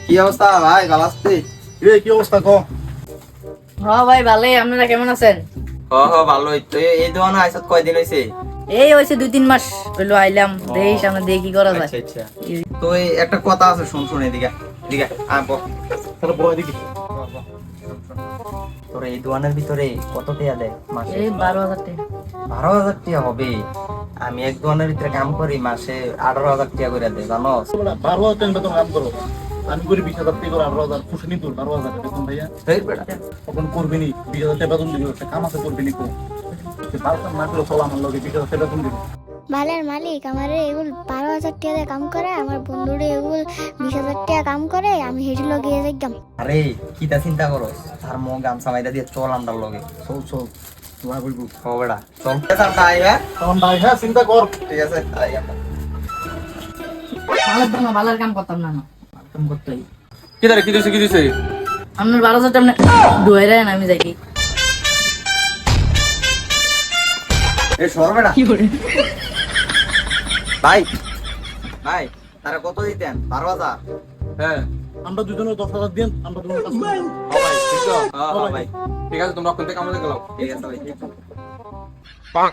কি অবস্থা ভাই, ভালো আছিস? কি অবস্থা ক? হ্যাঁ ভাই ভালোই, আপনারা কেমন আছেন? ভালোই তো। এই দোকানে আইসত কয়দিন হইছে? এই হয়েছে 2-3 মাস হইলো আইলাম, দেখি সামনে দিয়ে কি করা যায়। আচ্ছা আচ্ছা। তো এই একটা কথা আছে, শুন শুন এদিকে এদিকে বল। তাহলে বয় দেখি। তোর এই দোকানের ভিতরে কত টাকা দেয় মাসে? এই 12,000 টাকা। 12,000 টাকা হবে? আমি এক দোকানের ভিতরে কাম করি, মাসে 18,000 টাকা করে দেয়, জানোস? 12,000 টাকা বেতন কাম করো, আমি করি 20,000 টাকা করে, 18,000 খুশি নি তোর? 12,000 টাকা বেতন ভাইয়া এই বেটা, তখন করবি নি? 20,000 টাকা বেতন দিবি, একটা কাম আছে করবি নি? কো বারোটা না করে চল আমার লগে, 20,000 টাকা বেতন দিবি। বালের মালিক আমারে এগুল 12,000 টাকা দিয়ে কাম করে, আমার বন্ধুরে এগুল 20,000 টাকা কাম করে, আমি হেঁটে লগে যাইতাম। আরে কি তা চিন্তা করস? তার মো গামছা মাইরা দিয়ে চল আমরার লগে। চল চল লাভ হইব। ও বেটা চল। তাই হ্যাঁ, তখন ভাই হ্যাঁ চিন্তা কর। ঠিক আছে আই আমরা। ভালোর দাম ভালোর কাম করতাম না, কাম করতেই। কি দাঁড়ে কি দিছে আপনার 12,000 টাকা ডুয়াই রাখেন, আমি যাই। এই সর বেটা। কি করে? ভাই ভাই, তারা কত দিতেন? 12,000? হ্যাঁ আমরা দুজনে 10,000 দিন, আমরা দুজনে কাজ করব। ভাই ঠিক তো? ভাই ঠিক আছে তোমরা কোন থেকে আমাদের গেলাও। ঠিক আছে ভাই।